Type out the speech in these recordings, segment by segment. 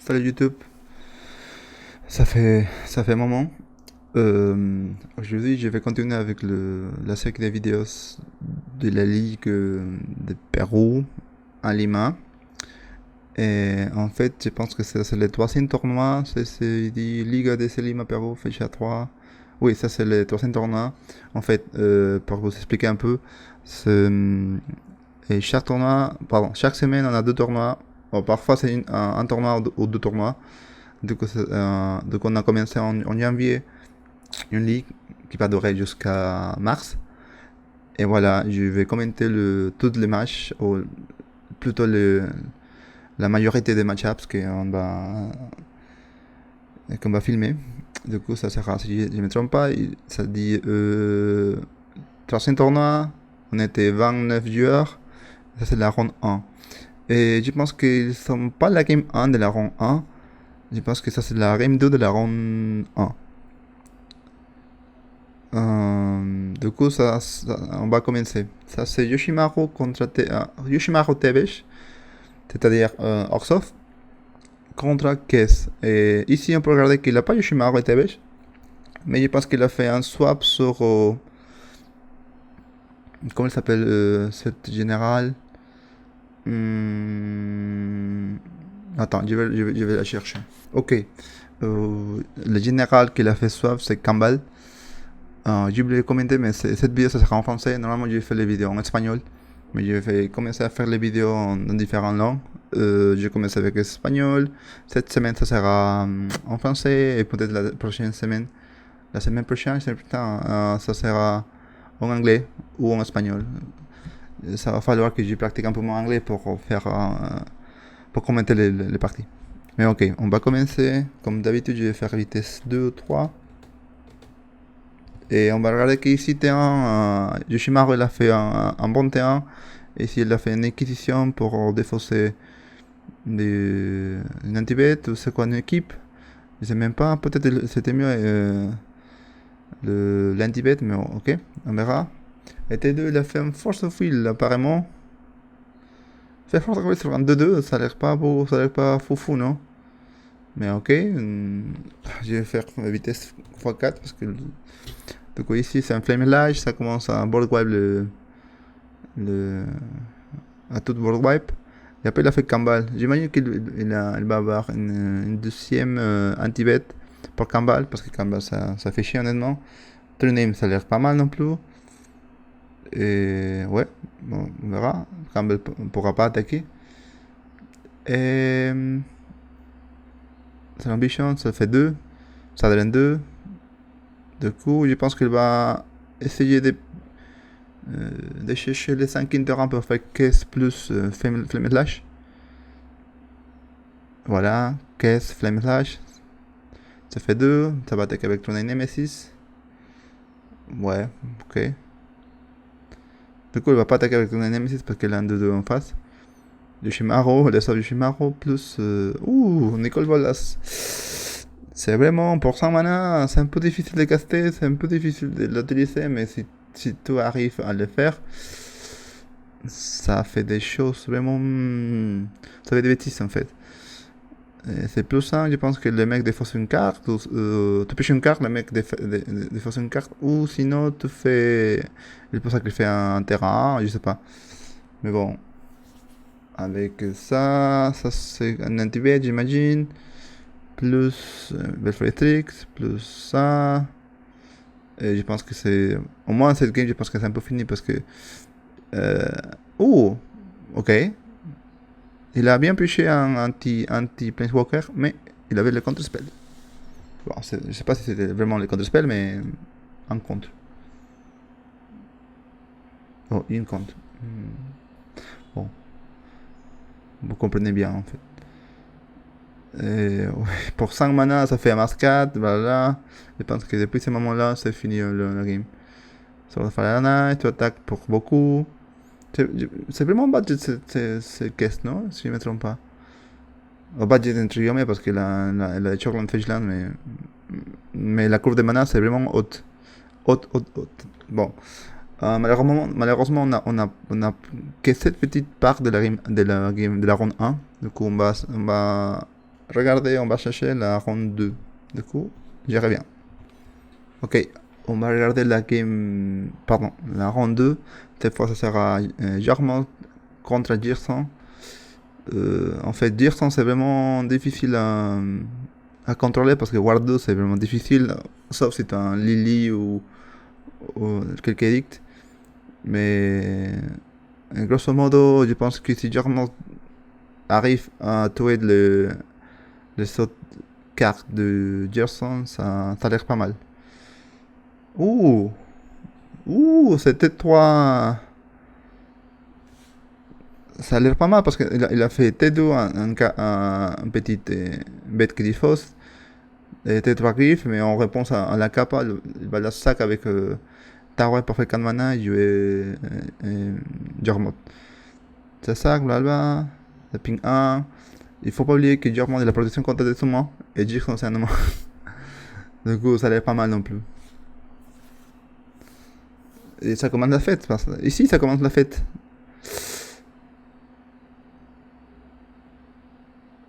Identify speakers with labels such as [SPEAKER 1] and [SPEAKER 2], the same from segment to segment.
[SPEAKER 1] Salut YouTube, ça fait un moment. Aujourd'hui, je vais continuer avec la série des vidéos de la Ligue de Pérou à Lima. Et en fait, je pense que c'est le troisième tournoi. C'est dit Liga de Lima Pérou, Fecha 3. Oui, ça c'est le troisième tournoi. En fait, pour vous expliquer un peu, et chaque tournoi, pardon, chaque semaine on a deux tournois. Bon, parfois c'est un tournoi ou deux tournois. Donc on a commencé en janvier une ligue qui va durer jusqu'à mars. Et voilà, je vais commenter tous les matchs, ou plutôt la majorité des match-ups qu'on va filmer. Du coup, ça sera, si je ne me trompe pas, ça dit 300 tournois, on était 29 joueurs, ça c'est la ronde 1. Et je pense qu'ils ne sont pas la game 1 de la ronde 1, je pense que ça c'est la game 2 de la ronde 1. Du coup, on va commencer. Ça, c'est Yoshimaru contre Yoshimaru Tevez, c'est-à-dire Orsov, contre Kess. Et ici, on peut regarder qu'il n'a pas Yoshimaru et Tevez, mais je pense qu'il a fait un swap sur. Comment il s'appelle cette générale. Attends, je vais la chercher. Ok. Le général qu'il a fait swap, c'est Campbell. J'ai oublié de commenter, mais cette vidéo ça sera en français. Normalement, je fais les vidéos en espagnol, mais je vais commencer à faire les vidéos en différentes langues. J'ai commencé avec l'espagnol. Cette semaine, ça sera en français, et peut-être la semaine prochaine, ça sera en anglais ou en espagnol. Ça va falloir que je pratique un peu mon anglais pour commenter les parties. Mais ok, on va commencer. Comme d'habitude, je vais faire vitesse 2 ou 3. Et on va regarder qu'ici, Yoshimaru il a fait un bon terrain. Et ici, il a fait une acquisition pour défausser une anti-bet ou c'est quoi une équipe. Je sais même pas, peut-être c'était mieux l'anti-bet, mais ok, on verra. Et T2, il a fait un force of will apparemment. Faire force of will sur un 2-2, ça a l'air pas beau, ça a l'air pas foufou, non? Mais ok, je vais faire vitesse x4 parce que du coup ici c'est un flame large, ça commence à board wipe à tout board wipe. Et après il a fait Kambal. J'imagine qu'il va avoir une deuxième anti-bet pour Kambal parce que Kambal ça fait chier honnêtement. True name ça a l'air pas mal non plus. Et ouais, bon, on verra. Campbell ne pourra pas attaquer. Et c'est l'ambition, ça fait 2. Ça donne 2. Du coup, je pense qu'il va essayer de chercher les 5 interromps pour faire caisse plus flame slash. Voilà, caisse, flame slash. Ça fait 2. Ça va attaquer avec Tronine Nemesis. Ouais, ok. Du coup, il va pas attaquer avec Tronine Nemesis parce qu'il a un 2-2 en face. Yoshimaru, le sort Yoshimaru plus. Nicole Bolas. C'est vraiment pour 100 mana, c'est un peu difficile de caster, c'est un peu difficile de l'utiliser, mais si tu arrives à le faire, ça fait des choses vraiment. Ça fait des bêtises en fait. C'est plus simple, je pense que le mec défausse une carte, tu pêches une carte, le mec défausse une carte, ou sinon tu fais. C'est pour ça qu'il fait un terrain, je sais pas. Mais bon, avec ça c'est un anti-bait, j'imagine. Plus Belfry plus ça. Et je pense que c'est. Au moins cette game, je pense que c'est un peu fini parce que. Ok. Il a bien pêché un anti-Planeswalker, mais il avait le contre-spell. Bon, je sais pas si c'était vraiment le contre-spell, mais un contre. Oh, une contre. Bon. Vous comprenez bien en fait. Pour 5 mana, ça fait un Mars 4, voilà. Je pense que depuis ce moment-là, c'est fini la game. Sur la Falana, tu attaques pour beaucoup. C'est vraiment budget cette caisse, non? Si je ne me trompe pas. Au budget entre guillemets, parce qu'il a Chocolate Fishland, mais la courbe de mana, c'est vraiment haute. Haute, haute, haute. Bon. Malheureusement on a que cette petite part de la game, de la ronde 1. Du coup, on va regardez, on va chercher la ronde 2. Du coup, j'y reviens. Ok, on va regarder la game... Pardon, la ronde 2. Cette fois, ça sera Jarmot contre Gerson. En fait, Gerson, c'est vraiment difficile à contrôler parce que Ward 2, c'est vraiment difficile. Sauf si t'as un Lily ou quelques edicts. Mais grosso modo, je pense que si Jarmot arrive à tuer le saut carte de Gerson, ça a l'air pas mal. Ouh, c'était 3. Ça a l'air pas mal parce qu'il a fait T2, un petit bête Griffos, et T3 Griff, mais en réponse à la capa, il va la sac avec Tarway pour faire 4 mana et jouer Jormot. Ça sac, blablabla, le ping 1. Il faut pas oublier que Jormot est la protection contre des summons et Jackson c'est un nom. Du coup, ça a l'air pas mal non plus. Et ça commence la fête. Ici, ça commence la fête.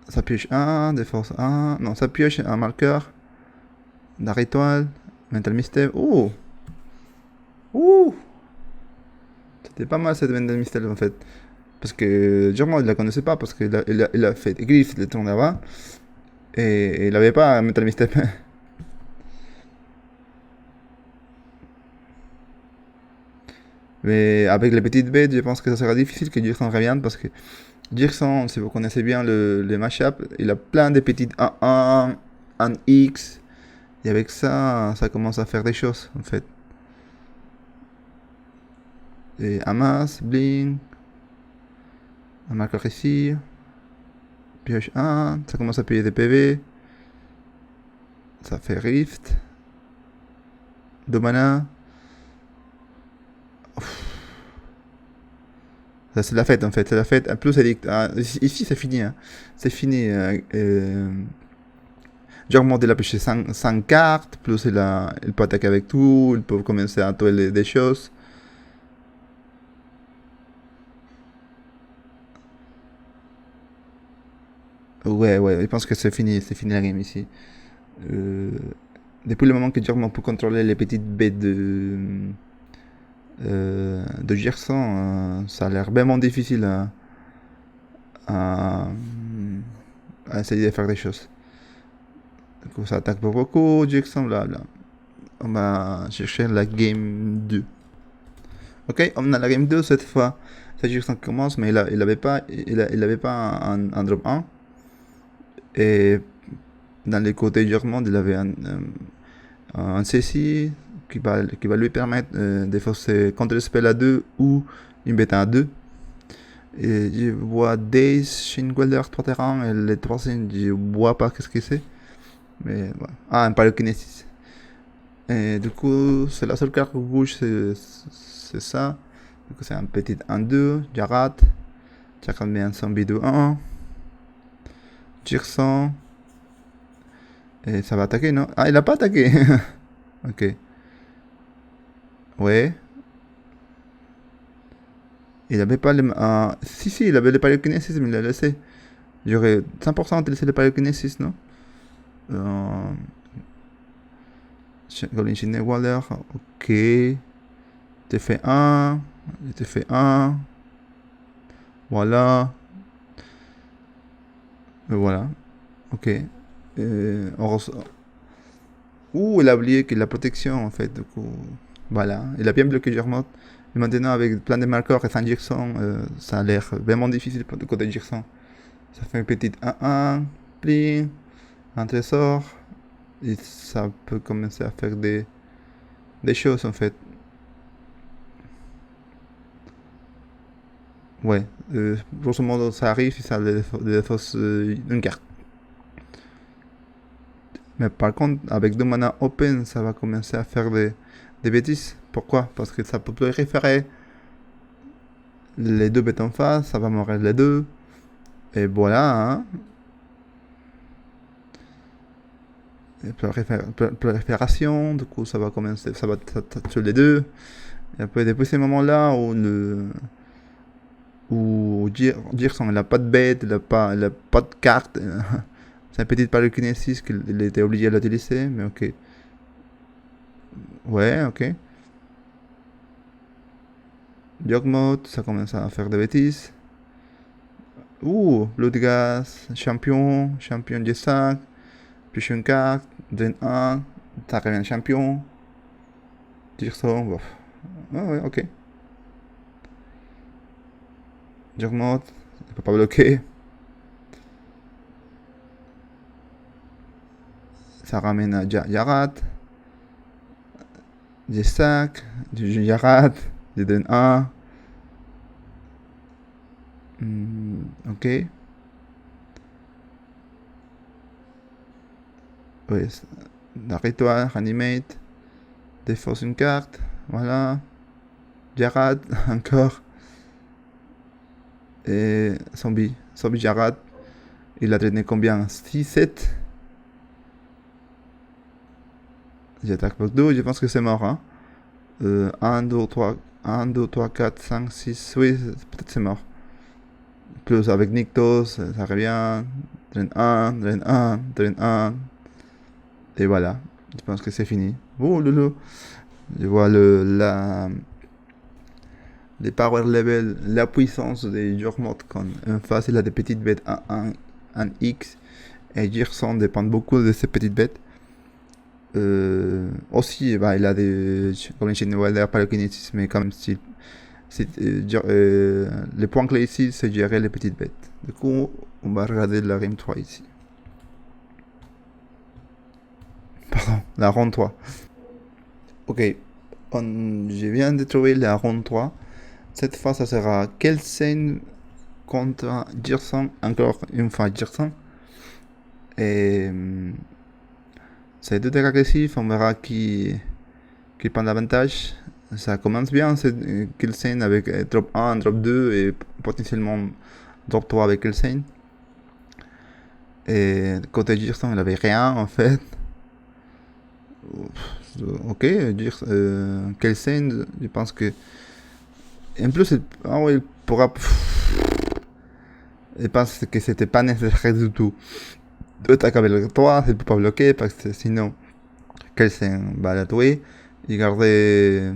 [SPEAKER 1] Ça pioche 1, défense 1. Non, ça pioche un marqueur. La ritual. Mental Mystère. Ouh! C'était pas mal cette Mental Mystère en fait. Parce que Germain il la connaissait pas parce qu'il a fait Griff le tour d'avant. Et il avait pas Mental Mystère. Mais avec les petites bêtes, je pense que ça sera difficile que Dirkson revienne parce que Dirkson, si vous connaissez bien le mashup, il a plein de petites 1-1, 1X. Et avec ça, ça commence à faire des choses en fait. Et Amas, Blink, un marqueur ici, pioche 1, ça commence à payer des PV. Ça fait Rift. 2 mana. Ça, c'est la fête en fait, c'est la fête. Plus ici c'est fini. Hein. C'est fini. Genre, il a pêché 5 cartes, plus il peut attaquer avec tout, il peut commencer à tuer des choses. Ouais, je pense que c'est fini la game ici. Euh, Depuis le moment que Jormon peut contrôler les petites bêtes de Gerson, ça a l'air vraiment difficile à, à essayer de faire des choses. Du coup, ça attaque pas beaucoup, Gerson, là. On va chercher la game 2. Ok, on a la game 2 cette fois. C'est Gerson qui commence, mais il avait pas, il avait pas un drop 1. Et dans les côtés Germont, il avait un CC qui va lui permettre de forcer contre le spell à 2 ou une bêta à 2. Et je vois Daze, Shin Welder, 3 terrains, et les 3 signes, je vois pas qu'est-ce que c'est. Mais voilà. Ah, un pyrokinésis. Et du coup, c'est la seule carte rouge, c'est ça. Du coup, c'est un petit 1-2, Jarat. Jarat met un zombie de 1. Gerson. Et ça va attaquer, non? Ah, il a pas attaqué. Ok. Ouais. Il avait pas les... si, il avait les pyrokinésis, mais il l'a laissé. J'aurais 100% laissé les pyrokinésis, non? Golden Shin Waller. Ok. T'es fait 1. T'es fait 1. Voilà. Et voilà. Ok. On reçoit... Ouh, il a oublié qu'il a la protection en fait. Du coup, voilà. Il a bien bloqué Germot. Et maintenant, avec plein de marqueurs et 5 Gerson, ça a l'air vraiment difficile pour le côté Gerson. Ça fait une petite 1-1, pli, un trésor. Et ça peut commencer à faire des choses en fait. Ouais. Grosso modo, ça arrive et ça défausse une carte. Mais par contre, avec 2 mana open, ça va commencer à faire des bêtises. Pourquoi? Parce que ça peut référer les 2 bêtes en face, ça va mourir les 2. Et voilà, hein. Et prolifération, du coup ça va commencer, ça va tuer les 2. Et après, depuis ces moments-là où Gerson il n'a pas de bête, il n'a pas de carte, C'est une petite pyrokinésis qu'il était obligé d'utiliser, mais ok. Ouais, ok. Jog mode, ça commence à faire des bêtises. Bloodgas, champion G5, puis une carte, drain 1, ça revient champion. Dirson, bof. Ouais, ok. Jog mode, il peut pas bloquer. Ça ramène à Yarat, G5, du Yarat, du drain 1. Ok. Oui, arrête-toi, animate, défausse une carte, voilà. Jarad, encore. Et zombie Jarad, il a drainé combien? 6, 7. J'attaque bloc 2, je pense que c'est mort. Hein. 1, 2, 3, 1, 2, 3, 4, 5, 6, oui, peut-être c'est mort. Plus avec Nyctos, ça revient. Drain 1, drain 1, drain 1. Et voilà, je pense que c'est fini. Oh loulou. Je vois les power level, la puissance des Jormot quand en face il a des petites bêtes 1 X et Gerson dépend beaucoup de ces petites bêtes. Aussi, il a des comme les Wilder Pyrokinesis, mais comme si les points clés ici c'est gérer les petites bêtes. Du coup, on va regarder la game 3 ici. Pardon, la ronde 3. Ok, je viens de trouver la ronde 3. Cette fois, ça sera Kelsen contre Gerson, encore une fois Gerson. Et c'est deux decks agressifs, on verra qui prend l'avantage. Ça commence bien, c'est Kelsen avec drop 1, drop 2 et potentiellement drop 3 avec Kelsen. Et côté Gerson, il avait rien en fait. Ok, Kelsen, je pense que. En plus, il pourra. Je pense que c'était pas nécessaire du tout. De attaquer avec le 3, il peut pas bloquer parce que sinon, Kelsen va la tuer. Il gardait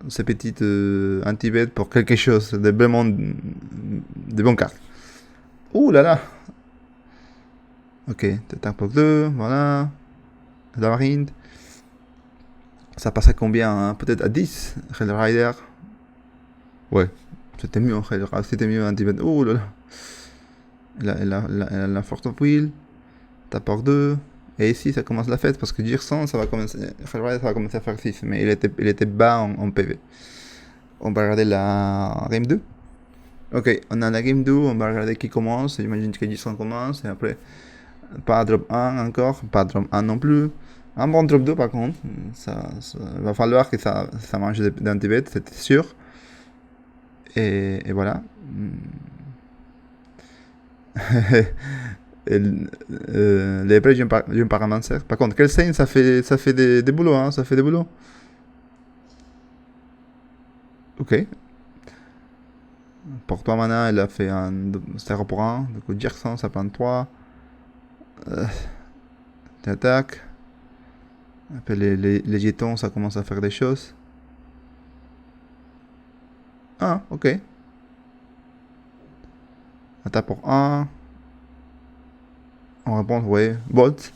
[SPEAKER 1] ces petites anti-bêtes pour quelque chose de vraiment de bonnes cartes. Ouh là là! Ok, t'attaques pour 2, voilà. La marine. Ça passe à combien hein? Peut-être à 10, Hell Rider. Ouais, c'était mieux, c'était mieux anti-bête. Oh là là! La force of will. T'apportes 2. Et ici, ça commence la fête parce que Gerson, ça va commencer à faire 6. Mais il était bas en PV. On va regarder la game 2. Ok, on a la game 2. On va regarder qui commence. J'imagine que Gerson commence. Et après, pas drop 1 encore. Pas drop 1 non plus. Un bon drop 2 par contre. Ça va falloir que ça mange d'anti-bête, c'est sûr. Et voilà. Les prêts d'un paramancer. Par contre, Kelsen, ça fait des boulots, hein, ça fait des boulots. Ok. Pour 3 mana, elle a fait un 0 pour 1. Du coup, Gerson, ça prend 3. T'attaques. Après, les jetons, ça commence à faire des choses. Ah, ok. Attaque pour 1. En réponse, ouais, Bolt.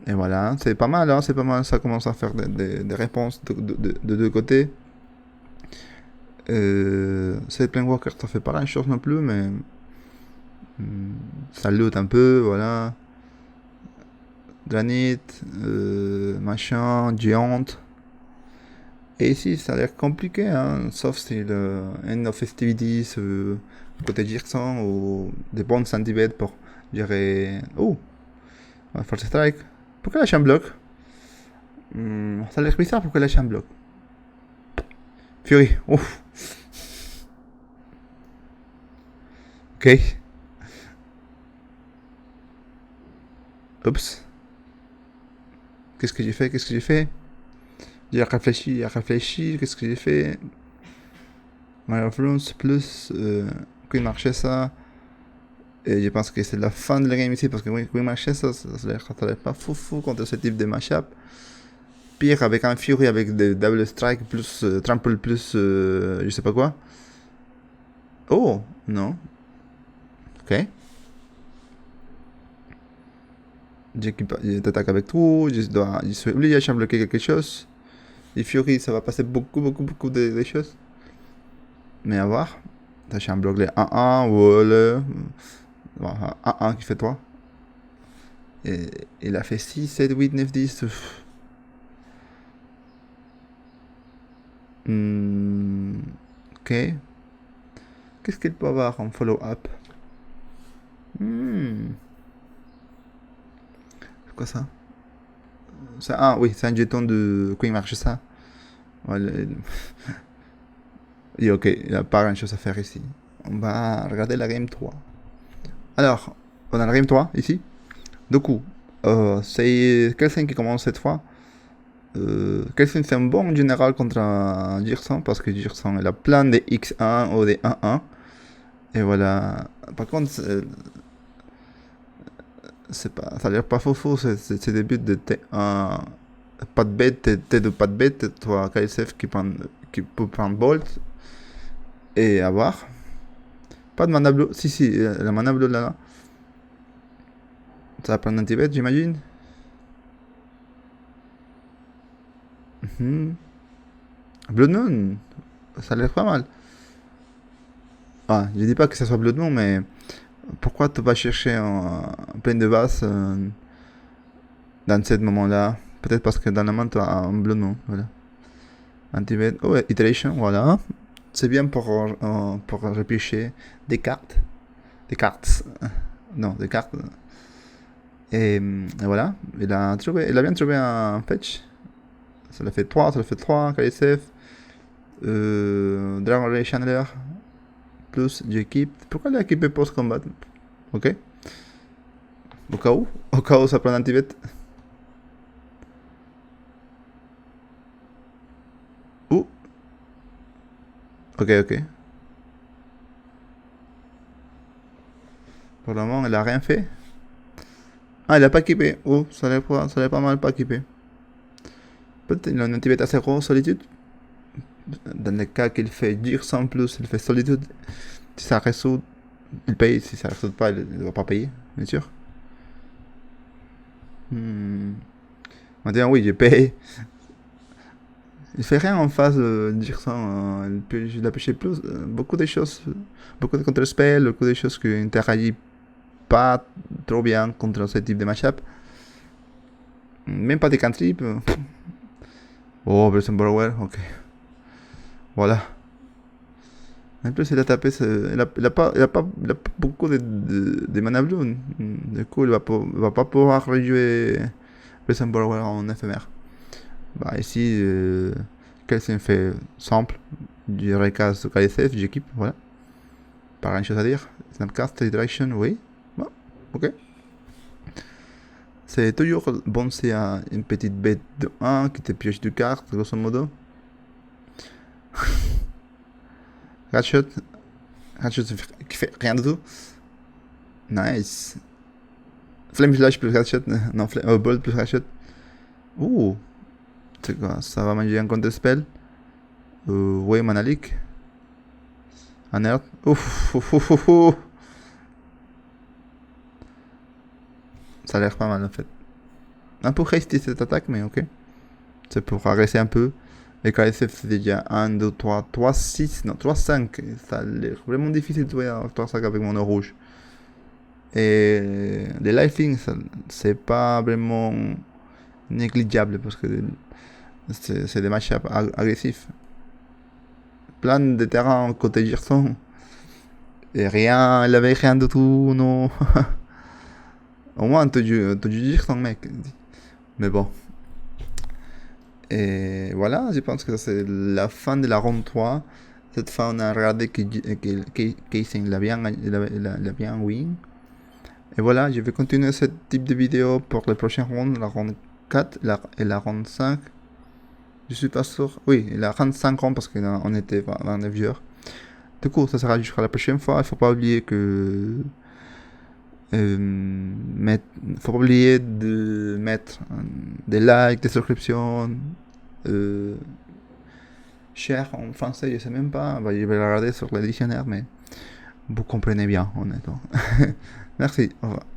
[SPEAKER 1] Et voilà, c'est pas mal, hein, c'est pas mal. Ça commence à faire des réponses de deux côtés. C'est Planewalker, ça fait pas la chose non plus, mais ça loot un peu, voilà. Granite, machin, géante. Et ici, ça a l'air compliqué, hein, sauf si le End of Festivities, côté Gerson, ou des bonnes anti-bêtes pour gérer. Oh! Force Strike. Pourquoi lâcher un bloc? Ça a l'air bizarre, pourquoi lâcher un bloc? Fury, ouf! Ok. Oups. Qu'est-ce que j'ai fait? J'ai réfléchi, qu'est-ce que j'ai fait? My Influence plus Queen marchait ça. Et je pense que c'est la fin de la game ici parce que Wing Marches, ça a l'air pas fou contre ce type de match-up. Pire avec un Fury avec des double strike plus trample plus je sais pas quoi. Oh, non. Ok. J'attaque avec tout, je suis obligé de bloquer quelque chose. Et Fury, ça va passer beaucoup de choses. Mais à voir. Je un bloc les 1-1 ou le 1-1 qui fait 3. Et il a fait 6, 7, 8, 9, 10. Ok. Qu'est-ce qu'il peut avoir en follow-up? C'est quoi ça? Ah oui, c'est un jeton de Queen Marche ça. Voilà. Et ok, il n'y a pas grand chose à faire ici. On va regarder la game 3. Alors, on a la game 3 ici. Du coup, c'est Kelsen qui commence cette fois. Kelsen c'est un bon général contre un Jirsan parce que Jirsan il a plein de X1 ou des 1-1. Et voilà. Par contre, ça a l'air pas faux, c'est des buts de T1. Pas de bête, T2 pas de bête, toi KSF qui peut prendre Bolt. Et avoir. Pas de mana bleue. Si, la mana bleue là. Ça va prendre un Tibet, j'imagine. Blood Moon, ça a l'air pas mal. Ah, je dis pas que ça soit Blood Moon, mais pourquoi tu vas chercher en pleine de base dans ce moment-là? Peut-être parce que dans la main tu as un Blood Moon, voilà. Un Tibet, oh, Iteration, voilà. C'est bien pour repêcher des cartes. Des cartes. Non, des cartes. Et voilà, il a bien trouvé un fetch. Ça l'a fait 3, KSF. Dragon Ray Chandler. Plus j'équipe. Pourquoi l'équipe est post-combat? Ok. Au cas où ça prend un Tibet. Ouh. Ok. Pour le moment, il a rien fait. Ah, il a pas équipé. Oh, ça l'est pas mal pas équipé. Peut-être qu'il a un Tibet à 0, solitude. Dans le cas qu'il fait dire sans plus, il fait solitude. Si ça résout, il paye. Si ça résout pas, il ne va pas payer, bien sûr. Maintenant, oui, je paye. Il fait rien en face de dire ça. Il a pêché plus, beaucoup de choses. Beaucoup de contre-spells, beaucoup de choses qui interagissent pas trop bien contre ce type de match-up. Même pas des cantrips. Oh, Bresson Borrower, ok. Voilà. En plus, il a tapé. Il a pas beaucoup de mana blue. Du coup, il va pas pouvoir rejouer Bresson Borrower en éphémère. Bah, ici, Kelsen fait simple. Du recast KSF, j'équipe, voilà. Pas grand chose à dire. Snapcast, Direction, oui. Bon, ok. C'est toujours bon, c'est une petite bête de 1 qui te pioche du carte, grosso modo. Ratchet qui fait rien du tout. Nice. Flame Flash plus Ratchet. Non, Bolt plus Ratchet. Ouh. C'est quoi? Ça va manger un contre-spell. Ouais, Manalik. Un Earth. Ouf. Ça a l'air pas mal en fait. Un peu hasty cette attaque, mais ok. C'est pour agresser un peu. Et KSF c'est déjà 1, 2, 3, 3, 6, non 3, 5. Ça a l'air vraiment difficile de jouer à 3, 5 avec mon rouge. Et les lifing, c'est pas vraiment négligeable parce que c'est des match agressifs. Plein de terrain côté Gerson. Et rien, il avait rien du tout, non. Au moins, tu joues Gerson, mec. Mais bon. Et voilà, je pense que c'est la fin de la ronde 3. Cette fois, on a regardé que Keisen l'a bien win. Et voilà, je vais continuer ce type de vidéo pour les prochaines rondes, la ronde 4 et la ronde 5. Je suis pas sûr. Oui, la ronde 5 rondes parce qu'on était 29 heures. Du coup, ça sera jusqu'à la prochaine fois. Il faut pas oublier que Faut pas oublier de mettre des likes, des subscriptions. Euh, Cher en français, je sais même pas. Bah, je vais le regarder sur le dictionnaire, mais vous comprenez bien, honnêtement. Merci. Au revoir.